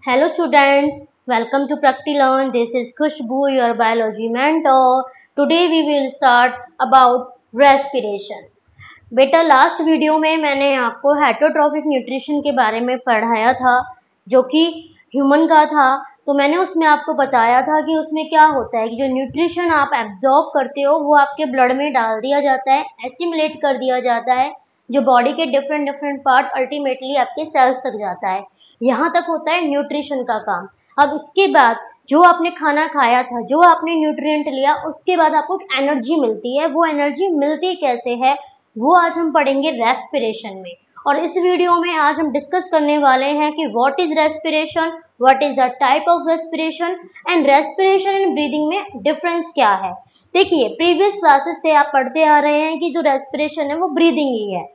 Hello students, welcome to PractiLearn. This is Khushbu, your biology mentor. Today we will start about respiration. बेटा last video में मैंने आपको heterotrophic nutrition के बारे में पढ़ाया था जो कि ह्यूमन का था। तो मैंने उसमें आपको बताया था कि उसमें क्या होता है कि जो न्यूट्रिशन आप एब्जॉर्ब करते हो वो आपके ब्लड में डाल दिया जाता है, एसिमुलेट कर दिया जाता है, जो बॉडी के डिफरेंट डिफरेंट पार्ट अल्टीमेटली आपके सेल्स तक जाता है। यहाँ तक होता है न्यूट्रिशन का काम। अब इसके बाद जो आपने खाना खाया था, जो आपने न्यूट्रिएंट लिया, उसके बाद आपको एनर्जी मिलती है। वो एनर्जी मिलती कैसे है वो आज हम पढ़ेंगे रेस्पिरेशन में। और इस वीडियो में आज हम डिस्कस करने वाले हैं कि what is respiration, what is the type of respiration and respiration and breathing में डिफरेंस क्या है। देखिए प्रीवियस क्लासेस से आप पढ़ते आ रहे हैं कि जो रेस्पिरेशन है वो ब्रीदिंग ही है।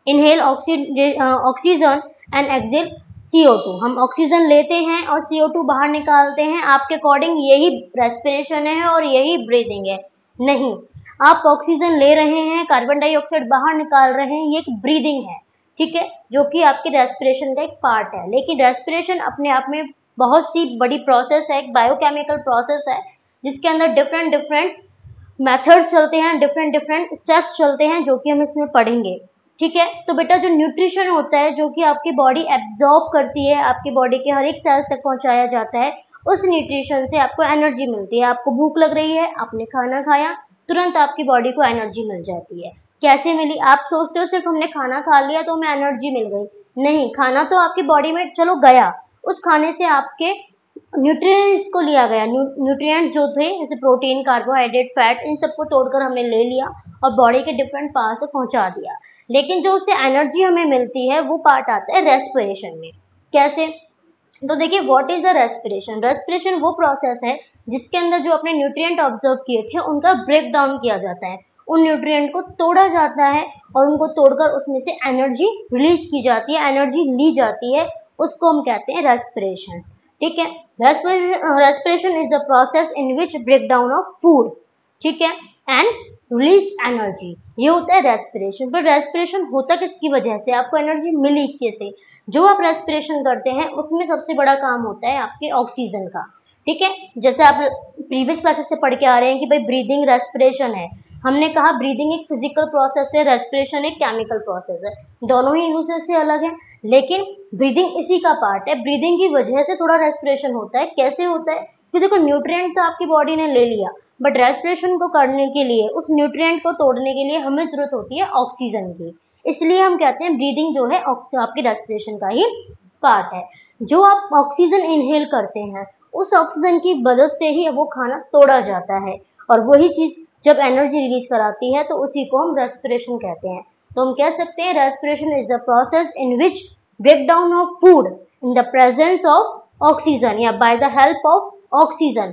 Inhale oxygen and exhale CO2। हम ऑक्सीजन लेते हैं और CO2 बाहर निकालते हैं। आपके अकॉर्डिंग यही रेस्पिरेशन है और यही ब्रीदिंग है? नहीं, आप ऑक्सीजन ले रहे हैं, कार्बन डाइऑक्साइड बाहर निकाल रहे हैं, ये एक ब्रीदिंग है, ठीक है, जो कि आपके रेस्पिरेशन का एक पार्ट है। लेकिन रेस्पिरेशन अपने आप में बहुत सी बड़ी प्रोसेस है, एक बायोकेमिकल प्रोसेस है जिसके अंदर डिफरेंट डिफरेंट मेथड्स चलते हैं, डिफरेंट डिफरेंट स्टेप्स चलते हैं, जो कि हम इसमें पढ़ेंगे। ठीक है, तो बेटा जो न्यूट्रिशन होता है जो कि आपकी बॉडी एब्जॉर्ब करती है, आपकी बॉडी के हर एक सेल्स तक पहुंचाया जाता है, उस न्यूट्रिशन से आपको एनर्जी मिलती है। आपको भूख लग रही है, आपने खाना खाया, तुरंत आपकी बॉडी को एनर्जी मिल जाती है। कैसे मिली? आप सोचते हो सिर्फ हमने खाना खा लिया तो हमें एनर्जी मिल गई। नहीं, खाना तो आपकी बॉडी में चलो गया, उस खाने से आपके न्यूट्रिएंट्स को लिया गया। न्यूट्रिएंट्स जो थे जैसे प्रोटीन, कार्बोहाइड्रेट, फैट, इन सबको तोड़कर हमने ले लिया और बॉडी के डिफरेंट पार्ट से पहुंचा दिया। लेकिन जो उससे एनर्जी हमें मिलती है वो पार्ट आता है रेस्पिरेशन में। कैसे? तो देखिए what is the respiration. Respiration वो प्रोसेस है जिसके अंदर जो अपने न्यूट्रिएंट ऑब्जर्व किए थे उनका ब्रेक डाउन किया जाता है, उन न्यूट्रिएंट को तोड़ा जाता है और उनको तोड़कर उसमें से एनर्जी रिलीज की जाती है, एनर्जी ली जाती है, उसको हम कहते हैं रेस्पिरेशन। ठीक है, respiration is the process in which break down of food, ठीक है, एंड रिलीज एनर्जी, ये होता है रेस्पिरेशन। पर रेस्पिरेशन होता किसकी वजह से, आपको एनर्जी मिली कैसे? जो आप रेस्पिरेशन करते हैं उसमें सबसे बड़ा काम होता है आपके ऑक्सीजन का। ठीक है, जैसे आप प्रीवियस क्लासेस से पढ़ के आ रहे हैं कि भाई ब्रीदिंग रेस्पिरेशन है। हमने कहा ब्रीदिंग एक फिजिकल प्रोसेस है, रेस्पिरेशन एक केमिकल प्रोसेस है, दोनों ही एक दूसरे से अलग है, लेकिन ब्रीदिंग इसी का पार्ट है। ब्रीदिंग की वजह से थोड़ा रेस्पिरेशन होता है। कैसे होता है? कि देखो न्यूट्रिएंट तो आपकी बॉडी ने ले लिया, बट रेस्पिरेशन को करने के लिए, उस न्यूट्रिएंट को तोड़ने के लिए हमें जरूरत होती है ऑक्सीजन की। इसलिए हम कहते हैं ब्रीदिंग जो है आपकी रेस्पिरेशन का ही पार्ट है। जो आप ऑक्सीजन इनहेल करते हैं उस ऑक्सीजन की मदद से ही वो खाना तोड़ा जाता है, और वही चीज जब एनर्जी रिलीज कराती है तो उसी को हम रेस्पिरेशन कहते हैं। तो हम कह सकते हैं respiration is the process in which break down of food in the presence of oxygen या by the help of oxygen,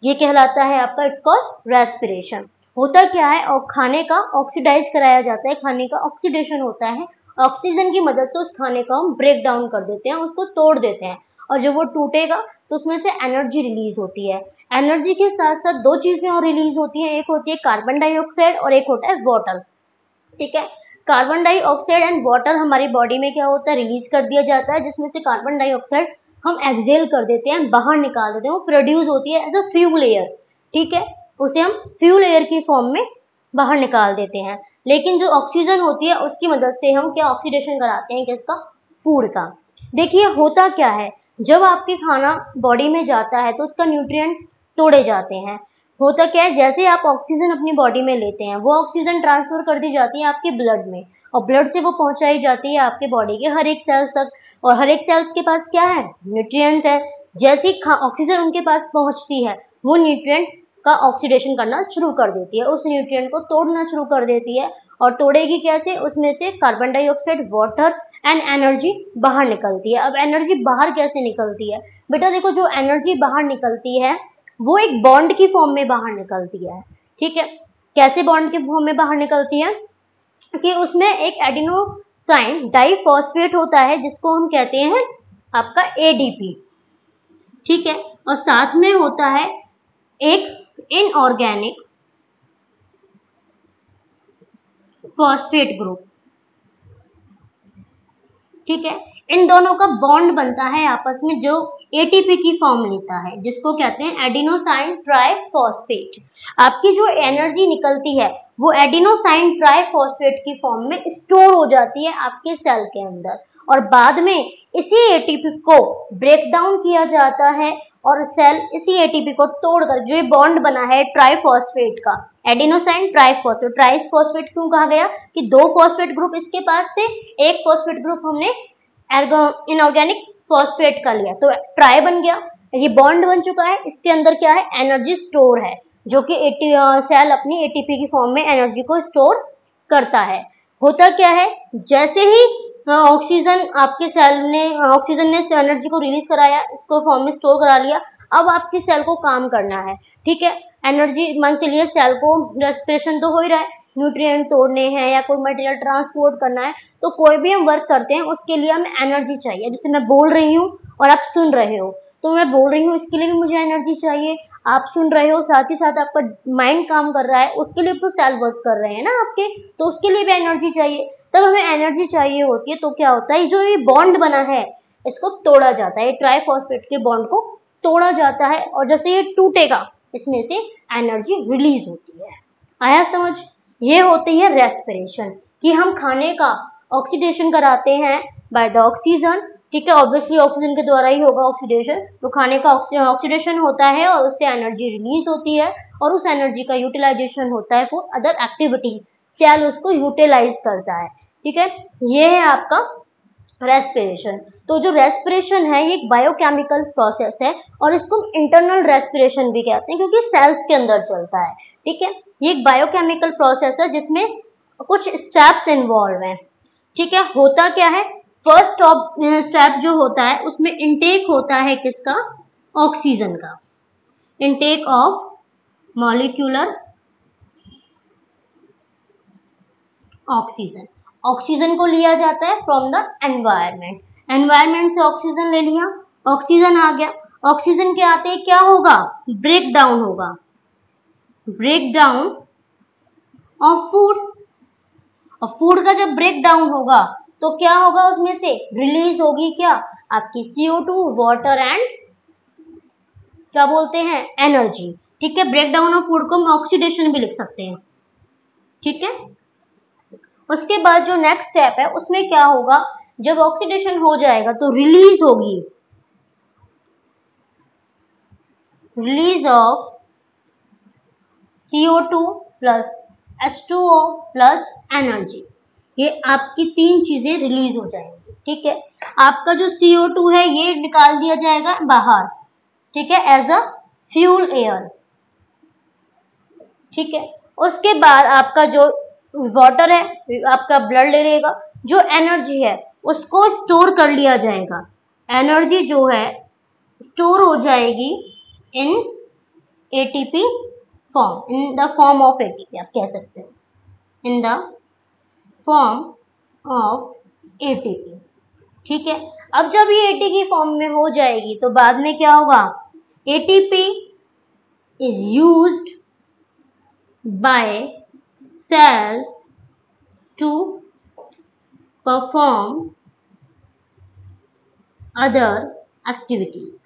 ये कहलाता है आपका, इट्स कॉल्ड रेस्पिरेशन। होता क्या है, और खाने का ऑक्सीडाइज कराया जाता है, खाने का ऑक्सीडेशन होता है, ऑक्सीजन की मदद से उस खाने को हम ब्रेक डाउन कर देते हैं, उसको तोड़ देते हैं, और जब वो टूटेगा तो उसमें से एनर्जी रिलीज होती है। एनर्जी के साथ साथ दो चीजें और रिलीज होती हैं, एक होती है कार्बन डाइऑक्साइड और एक होता है वाटर। ठीक है, कार्बन डाइऑक्साइड एंड वाटर हमारी बॉडी में क्या होता है, रिलीज कर दिया जाता है, जिसमें से कार्बन डाइऑक्साइड हम एक्सेल कर देते हैं, बाहर निकाल देते हैं, वो प्रोड्यूस होती है एज अ फ्यूल एयर। ठीक है, उसे हम फ्यूल एयर की फॉर्म में बाहर निकाल देते हैं। लेकिन जो ऑक्सीजन होती है उसकी मदद से हम क्या ऑक्सीडेशन कराते हैं, किसका? फूड का। देखिए होता क्या है, जब आपके खाना बॉडी में जाता है तो उसका न्यूट्रिएंट तोड़े जाते हैं। होता क्या है, जैसे आप ऑक्सीजन अपनी बॉडी में लेते हैं वो ऑक्सीजन ट्रांसफर कर दी जाती है आपके ब्लड में, और ब्लड से वो पहुंचाई जाती है आपके बॉडी के हर एक सेल्स तक, और हर एक सेल्स के पास क्या है, न्यूट्रिएंट है। जैसे ही ऑक्सीजन उनके पास पहुंचती है वो न्यूट्रिएंट का ऑक्सीडेशन करना शुरू कर देती है, उस न्यूट्रिएंट को तोड़ना शुरू कर देती है। और तोड़ेगी कैसे? उसमें से carbon dioxide, water and energy बाहर निकलती है। अब एनर्जी बाहर कैसे निकलती है? बेटा देखो, जो एनर्जी बाहर निकलती है वो एक बॉन्ड की फॉर्म में बाहर निकलती है। ठीक है, कैसे बॉन्ड के फॉर्म में बाहर निकलती है? कि उसमें एक एडिनोसाइन डाइफॉस्फेट होता है जिसको हम कहते हैं आपका ADP। ठीक है, और साथ में होता है एक इनऑर्गेनिक फॉस्फेट ग्रुप। ठीक है, इन दोनों का बॉन्ड बनता है आपस में, जो एटीपी की फॉर्म लेता है, जिसको कहते हैं एडिनोसाइन ट्राइफॉस्फेट। आपकी जो एनर्जी निकलती है वो एडिनोसाइन ट्राइफॉस्फेट की फॉर्म में स्टोर हो जाती है आपके सेल के अंदर, और बाद में इसी एटीपी को ब्रेक डाउन किया जाता है और सेल इसी एटीपी को तोड़कर जो बॉन्ड बना है ट्राइफॉस्फेट का, एडिनोसाइन ट्राइफॉस्फेट। ट्राइफॉस्फेट क्यों कहा गया कि दो फॉस्फेट ग्रुप इसके पास थे, एक फॉस्फेट ग्रुप हमने इनऑर्गेनिक फॉस्फेट का लिया तो ट्राई बन गया, ये बॉन्ड बन चुका है, इसके अंदर क्या है एनर्जी स्टोर है, जो कि सेल अपनी एटीपी की फॉर्म में एनर्जी को स्टोर करता है। होता क्या है, जैसे ही ऑक्सीजन आपके सेल ने ऑक्सीजन ने एनर्जी को रिलीज कराया, इसको फॉर्म में स्टोर करा लिया, अब आपके सेल को काम करना है, ठीक है। एनर्जी मान चलिए सेल को रेस्पिरेशन तो हो ही रहा है, न्यूट्रिएंट तोड़ने हैं या कोई मटेरियल ट्रांसपोर्ट करना है, तो कोई भी हम वर्क करते हैं उसके लिए हमें एनर्जी चाहिए। जैसे मैं बोल रही हूँ और आप सुन रहे हो, तो मैं बोल रही हूँ इसके लिए भी मुझे एनर्जी चाहिए, आप सुन रहे हो साथ ही साथ आपका माइंड काम कर रहा है, उसके लिए तो सेल वर्क कर रहे हैं ना आपके, तो उसके लिए भी एनर्जी चाहिए। तब हमें एनर्जी चाहिए होती है, तो क्या होता है जो ये बॉन्ड बना है इसको तोड़ा जाता है, ट्राइफॉस्फेट के बॉन्ड को तोड़ा जाता है, और जैसे ये टूटेगा इसमें से एनर्जी रिलीज होती है। आया समझ? ये होती है रेस्पिरेशन, कि हम खाने का ऑक्सीडेशन कराते हैं बाय द ऑक्सीजन, ठीक है। ऑब्वियसली ऑक्सीजन के द्वारा ही होगा ऑक्सीडेशन, तो खाने का ऑक्सीडेशन होता है और उससे एनर्जी रिलीज होती है, और उस एनर्जी का यूटिलाइजेशन होता है फॉर अदर एक्टिविटीज, सेल उसको यूटिलाइज करता है, ठीक है। ये है आपका रेस्पिरेशन। तो जो रेस्पिरेशन है ये एक बायोकेमिकल प्रोसेस है, और इसको इंटरनल रेस्पिरेशन भी कहते हैं क्योंकि सेल्स के अंदर चलता है, ठीक है। ये एक बायोकेमिकल प्रोसेस है जिसमें कुछ स्टेप्स इन्वॉल्व हैं, ठीक है। होता क्या है, फर्स्ट स्टेप जो होता है उसमें इनटेक होता है किसका, ऑक्सीजन का, intake of molecular oxygen. Oxygen को लिया जाता है फ्रॉम द एनवायरनमेंट, एनवायरनमेंट से ऑक्सीजन ले लिया, ऑक्सीजन आ गया, ऑक्सीजन के आते ही क्या होगा, ब्रेक डाउन होगा, ब्रेक डाउन ऑफ फूड, और फूड का जब ब्रेक डाउन होगा तो क्या होगा, उसमें से रिलीज होगी क्या, आपकी CO2, वाटर एंड क्या बोलते हैं एनर्जी, ठीक है। ब्रेक डाउन ऑफ फूड को हम ऑक्सीडेशन भी लिख सकते हैं, ठीक है। उसके बाद जो नेक्स्ट स्टेप है उसमें क्या होगा, जब ऑक्सीडेशन हो जाएगा तो रिलीज होगी, release of CO2 plus H2O plus energy, ये आपकी तीन चीजें रिलीज हो जाएंगी, ठीक है। आपका जो CO2 है ये निकाल दिया जाएगा बाहर, ठीक है, एज अ फ्यूल एयर, ठीक है। उसके बाद आपका जो वाटर है आपका ब्लड ले लेगा, जो एनर्जी है उसको स्टोर कर लिया जाएगा, एनर्जी जो है स्टोर हो जाएगी in ATP form, in the form of ATP आप कह सकते हो, in the form of ATP, ठीक है। अब जब ये एटीपी फॉर्म में हो जाएगी तो बाद में क्या होगा, ATP is used by cells to perform other activities,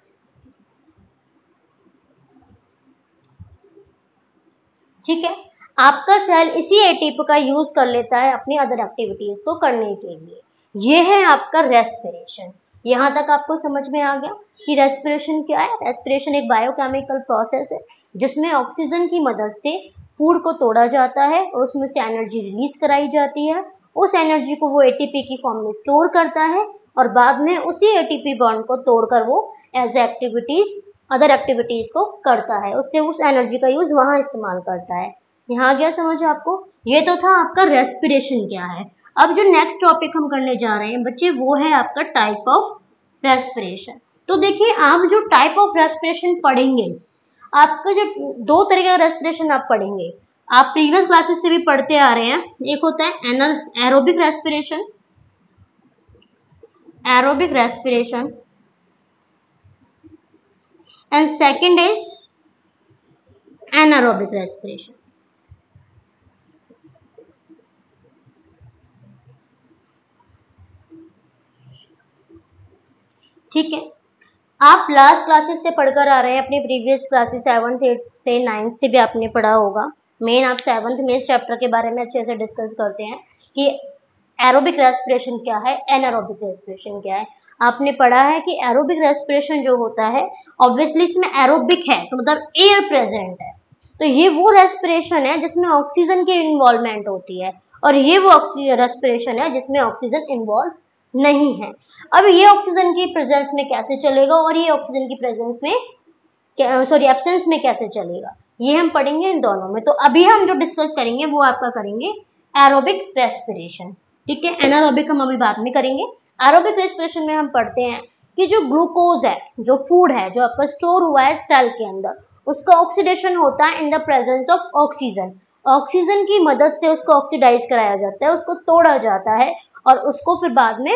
ठीक है। आपका सेल इसी एटीपी का यूज कर लेता है अपनी अदर एक्टिविटीज को करने के लिए। ये है आपका रेस्पिरेशन। यहाँ तक आपको समझ में आ गया कि रेस्पिरेशन क्या है। रेस्पिरेशन एक बायोकेमिकल प्रोसेस है जिसमें ऑक्सीजन की मदद से फूड को तोड़ा जाता है और उसमें से एनर्जी रिलीज कराई जाती है, उस एनर्जी को वो एटीपी की फॉर्म में स्टोर करता है और बाद में उसी एटीपी बॉन्ड को तोड़कर वो एज एक्टिविटीज अदर एक्टिविटीज को करता है, उससे उस एनर्जी का यूज वहां इस्तेमाल करता है। यहाँ गया समझ आपको? ये तो था आपका रेस्पिरेशन क्या है। अब जो नेक्स्ट टॉपिक हम करने जा रहे हैं बच्चे वो है आपका टाइप ऑफ रेस्पिरेशन। तो देखिए आप जो टाइप ऑफ रेस्पिरेशन पढ़ेंगे, आपका जो दो तरह का रेस्पिरेशन आप पढ़ेंगे, आप प्रीवियस क्लासेस से भी पढ़ते आ रहे हैं। एक होता है aerobic respiration, aerobic respiration, and second is anaerobic respiration, ठीक है। आप लास्ट क्लासेस से पढ़कर आ रहे हैं, अपने प्रीवियस क्लासेस 7th 8th से 9th से भी आपने पढ़ा होगा। मेन आप 7th में इस चैप्टर के बारे में अच्छे से डिस्कस करते हैं कि एरोबिक रेस्पिरेशन क्या है, एनारोबिक रेस्पिरेशन क्या है। आपने पढ़ा है कि एरोबिक रेस्पिरेशन जो होता है, ऑब्वियसली इसमें एरोबिक है तो मतलब एयर प्रेजेंट है, तो ये वो रेस्पिरेशन है जिसमें ऑक्सीजन की इन्वॉल्वमेंट होती है, और ये वो रेस्पिरेशन है जिसमें ऑक्सीजन इन्वॉल्व नहीं है। अब ये ऑक्सीजन की प्रेजेंस में कैसे चलेगा और ये ऑक्सीजन की प्रेजेंस में सॉरी एब्सेंस में कैसे चलेगा, ये हम पढ़ेंगे इन दोनों में। तो अभी हम जो डिस्कस करेंगे वो आपका करेंगे एरोबिक रेस्पिरेशन, ठीक है। एनारोबिक हम अभी बाद में करेंगे। एरोबिक रेस्पिरेशन में हम पढ़ते हैं कि जो ग्लूकोज है, जो फूड है, जो आपका स्टोर हुआ है सेल के अंदर, उसका ऑक्सीडेशन होता है इन the presence of oxygen. Oxygen की मदद से उसको ऑक्सीडाइज कराया जाता है, उसको तोड़ा जाता है और उसको फिर बाद में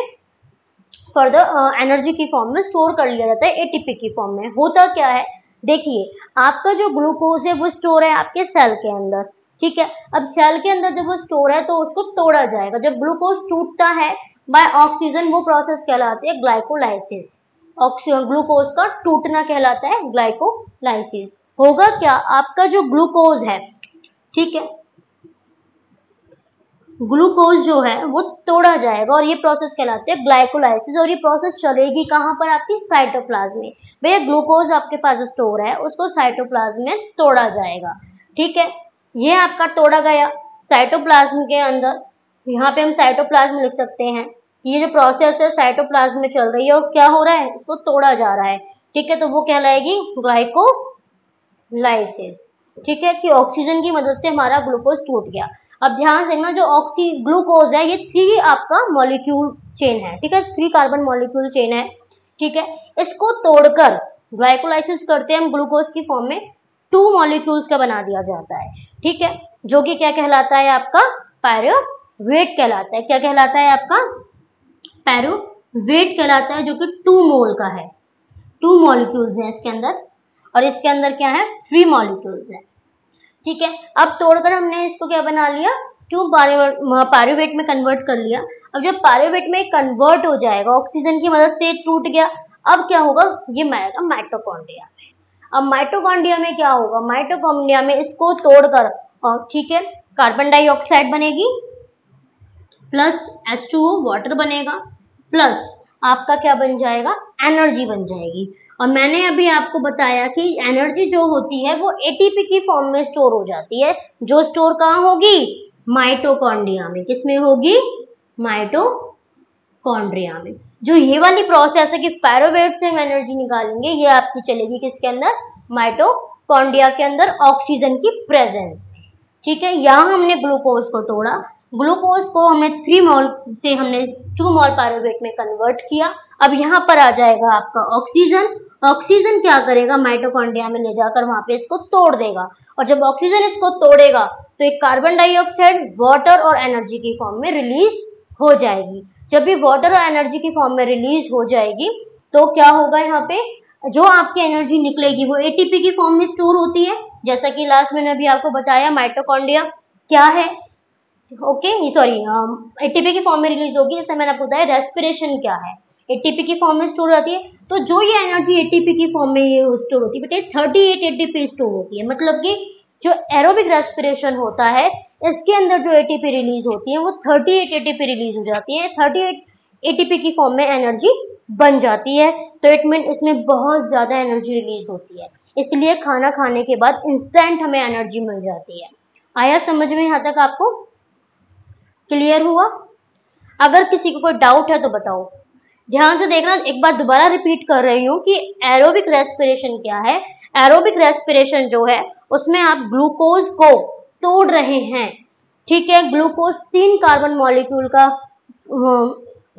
फर्दर एनर्जी की फॉर्म में स्टोर कर लिया जाता है एटीपी की फॉर्म में। होता क्या है, देखिए आपका जो ग्लूकोज है वो स्टोर है आपके सेल के अंदर, ठीक है। अब सेल के अंदर जब वो स्टोर है तो उसको तोड़ा जाएगा। जब ग्लूकोज टूटता है बाय ऑक्सीजन, वो प्रोसेस कहलाती है ग्लाइकोलाइसिस। ग्लूकोज का टूटना कहलाता है ग्लाइकोलाइसिस। होगा क्या, आपका जो ग्लूकोज है, ठीक है, ग्लूकोज जो है वो तोड़ा जाएगा और ये प्रोसेस कहलाते हैं ग्लाइकोलाइसिस। और ये प्रोसेस चलेगी कहाँ पर, आपकी साइटोप्लाज्म में। भैया ग्लूकोज आपके पास स्टोर है, उसको साइटोप्लाज्म में तोड़ा जाएगा, ठीक है। ये आपका तोड़ा गया साइटोप्लाज्म के अंदर। यहाँ पे हम साइटोप्लाज्म लिख सकते हैं कि ये जो प्रोसेस है साइटोप्लाज्म में चल रही है और क्या हो रहा है, इसको तोड़ा जा रहा है, ठीक है। तो वो कहलाएगी ग्लाइकोलाइसिस, ठीक है, कि ऑक्सीजन की मदद से हमारा ग्लूकोज टूट गया। अब ध्यान से देखना, जो ग्लूकोज है ये 3 आपका मॉलिक्यूल चेन है, ठीक है, 3 कार्बन मॉलिक्यूल चेन है, ठीक है। इसको तोड़कर ग्लाइकोलाइसिस करते हैं हम ग्लूकोज की फॉर्म में 2 मॉलिक्यूल्स का बना दिया जाता है, ठीक है, जो कि क्या कहलाता है आपका पायरुवेट कहलाता है। क्या कहलाता है आपका पायरुवेट कहलाता है, जो कि 2 मोल का है। 2 मॉलिक्यूल्स हैं इसके अंदर और इसके अंदर क्या है 3 मॉलिक्यूल्स है, ठीक है। अब तोड़कर हमने इसको क्या बना लिया, 2 पायरुवेट में कन्वर्ट कर लिया। अब जब पायरुवेट में कन्वर्ट हो जाएगा, ऑक्सीजन की मदद से टूट गया, अब क्या होगा, ये आएगा माइटोकॉन्ड्रिया में। अब माइटोकॉन्ड्रिया में क्या होगा, माइटोकॉन्ड्रिया में इसको तोड़कर, और ठीक है, कार्बन डाइऑक्साइड बनेगी प्लस H2O वाटर बनेगा, प्लस आपका क्या बन जाएगा, एनर्जी बन जाएगी। और मैंने अभी आपको बताया कि एनर्जी जो होती है वो एटीपी की फॉर्म में स्टोर हो जाती है, जो स्टोर कहाँ होगी, माइटोकॉन्ड्रिया में। किसमें होगी, माइटोकॉन्ड्रिया में। जो ये वाली प्रोसेस है कि पायरुवेट से हम एनर्जी निकालेंगे, ये आपकी चलेगी किसके अंदर, माइटोकॉन्ड्रिया के अंदर, ऑक्सीजन की प्रेजेंस, ठीक है। यहाँ हमने ग्लूकोज को तोड़ा, ग्लूकोज को हमने 3 मोल से हमने 2 मोल पायरुवेट में कन्वर्ट किया। अब यहाँ पर आ जाएगा आपका ऑक्सीजन। ऑक्सीजन क्या करेगा, माइटोकॉन्ड्रिया में ले जाकर वहां पे इसको तोड़ देगा, और जब ऑक्सीजन इसको तोड़ेगा तो एक कार्बन डाइऑक्साइड, वाटर और एनर्जी की फॉर्म में रिलीज हो जाएगी। जब भी वाटर और एनर्जी की फॉर्म में रिलीज हो जाएगी तो क्या होगा, यहाँ पे जो आपकी एनर्जी निकलेगी वो एटीपी की फॉर्म में स्टोर होती है, जैसा कि लास्ट मैंने अभी आपको बताया माइटोकॉन्ड्रिया क्या है, ओके, सॉरी, एटीपी की फॉर्म में रिलीज होगी। जैसे मैंने आपको बताया रेस्पिरेशन क्या है, एटीपी की फॉर्म में स्टोर होती है। तो जो ये एनर्जी एटीपी की फॉर्म में ये स्टोर होती है बेटे 38 एटीपी स्टोर होती है। मतलब कि जो एरोबिक रेस्पिरेशन होता है इसके अंदर जो एटीपी रिलीज होती है वो 38 एटीपी रिलीज हो जाती है, 38 एटीपी की फॉर्म में एनर्जी बन जाती है। तो इट मीन इसमें बहुत ज्यादा एनर्जी रिलीज होती है, इसलिए खाना खाने के बाद इंस्टेंट हमें एनर्जी मिल जाती है। आया समझ में यहाँ तक, आपको क्लियर हुआ? अगर किसी को कोई डाउट है तो बताओ। ध्यान से देखना, एक बार दोबारा रिपीट कर रही हूँ कि एरोबिक रेस्पिरेशन क्या है। एरोबिक रेस्पिरेशन जो है उसमें आप ग्लूकोज को तोड़ रहे हैं, ठीक है। ग्लूकोज 3 कार्बन मॉलिक्यूल का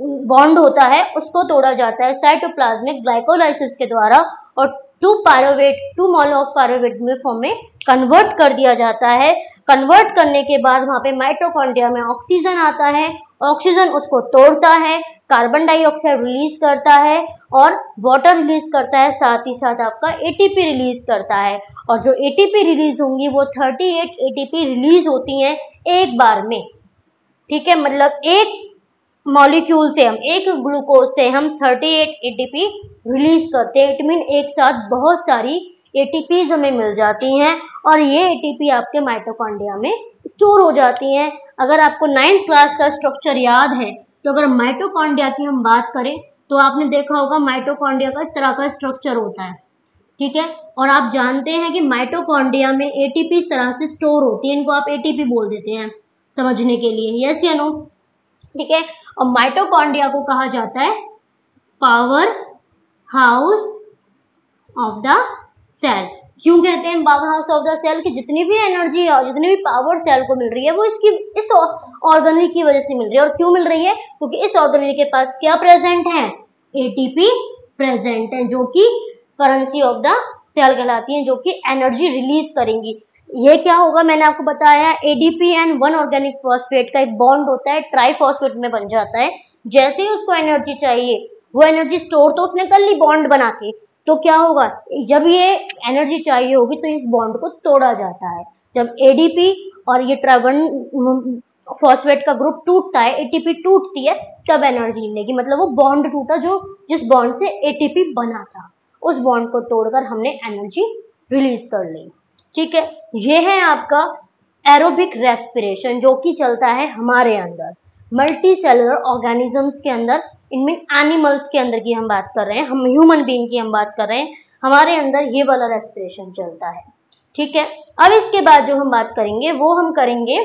बॉन्ड होता है, उसको तोड़ा जाता है साइटोप्लाज्मिक ग्लाइकोलाइसिस के द्वारा और 2 मोल ऑफ पायरुवेट में फॉर्म में कन्वर्ट कर दिया जाता है। कन्वर्ट करने के बाद वहां पे माइटोकॉन्ड्रिया में ऑक्सीजन आता है, ऑक्सीजन उसको तोड़ता है, कार्बन डाइऑक्साइड रिलीज करता है और वाटर रिलीज करता है, साथ ही साथ आपका एटीपी रिलीज करता है। और जो एटीपी रिलीज होंगी वो 38 एटीपी रिलीज होती हैं एक बार में, ठीक है। मतलब एक मॉलिक्यूल से हम एक ग्लूकोज से हम 38 एटीपी रिलीज करते हैं। इट मीन एक साथ बहुत सारी एटीपीज हमें मिल जाती हैं और ये एटीपी आपके माइटोकॉन्ड्रिया में स्टोर हो जाती हैं। अगर आपको 9th क्लास का स्ट्रक्चर याद है तो अगर माइटोकॉन्ड्रिया की हम बात करें तो आपने देखा होगा माइटोकॉन्ड्रिया का इस तरह का स्ट्रक्चर होता है, ठीक है। और आप जानते हैं कि माइटोकॉन्ड्रिया में एटीपी इस तरह से स्टोर होती है, इनको आप एटीपी बोल देते हैं समझने के लिए, यस या नो, ठीक है। और माइटोकॉन्ड्रिया को कहा जाता है power house of the cell. क्यों कहते हैं power house of the cell? कि जितनी भी एनर्जी और जितनी भी पावर सेल को मिल रही है वो इस ऑर्गेनेल की वजह से मिल रही है। और क्यों मिल रही है? क्योंकि इस ऑर्गेनेल के पास क्या प्रेजेंट है? एटीपी प्रेजेंट है, जो कि करेंसी ऑफ द सेल कहलाती है, जो कि एनर्जी रिलीज करेंगी। ये क्या होगा? मैंने आपको बताया एडीपी एंड 1 ऑर्गेनिक फॉस्फेट का एक बॉन्ड होता है, ट्राइफॉस्फेट में बन जाता है। जैसे ही उसको एनर्जी चाहिए वो एनर्जी स्टोर तो उसने कर ली बॉन्ड बना के, तो क्या होगा? जब ये एनर्जी चाहिए होगी तो इस बॉन्ड को तोड़ा जाता है। जब एडीपी और ये फॉस्फेट का ग्रुप टूटता है, एटीपी टूटती है, तब एनर्जी मिलेगी। मतलब वो बॉन्ड टूटा जो जिस बॉन्ड से एटीपी बना था, उस बॉन्ड को तोड़कर हमने एनर्जी रिलीज कर ली, ठीक है। ये है आपका एरोबिक रेस्पिरेशन, जो कि चलता है हमारे अंदर मल्टी सेलुलर ऑर्गेनिजम्स के अंदर, इनमें एनिमल्स के अंदर की हम बात कर रहे हैं, हम ह्यूमन बीइंग की हम बात कर रहे हैं, हमारे अंदर ये वाला रेस्पिरेशन चलता है, ठीक है। अब इसके बाद जो हम बात करेंगे वो हम करेंगे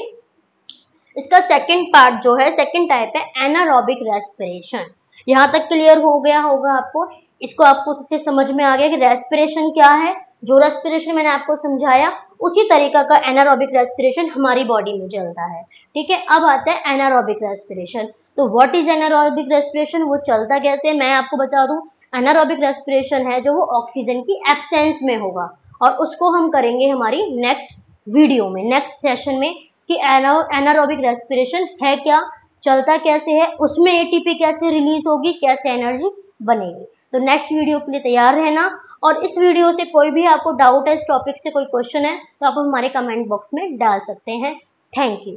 इसका सेकंड पार्ट जो है, सेकंड टाइप है एनारोबिक रेस्पिरेशन। यहाँ तक क्लियर हो गया होगा आपको? इसको आपको सबसे समझ में आ गया कि रेस्पिरेशन क्या है। जो रेस्पिरेशन मैंने आपको समझाया उसी तरीका का एनारोबिक रेस्पिरेशन हमारी बॉडी में चलता है, ठीक है। अब आता है एनारोबिक रेस्पिरेशन। तो व्हाट इज एनारोबिक रेस्पिरेशन? वो चलता कैसे मैं आपको बता दूं। एनारोबिक रेस्पिरेशन है जो वो ऑक्सीजन की एब्सेंस में होगा, और उसको हम करेंगे हमारी नेक्स्ट वीडियो में, नेक्स्ट सेशन में, कि एनारोबिक रेस्पिरेशन है क्या, चलता कैसे है, उसमें एटीपी कैसे रिलीज होगी, कैसे एनर्जी बनेगी। तो नेक्स्ट वीडियो के लिए तैयार रहना। और इस वीडियो से कोई भी आपको डाउट है, इस टॉपिक से कोई क्वेश्चन है, तो आप हमारे कमेंट बॉक्स में डाल सकते हैं। Thank you.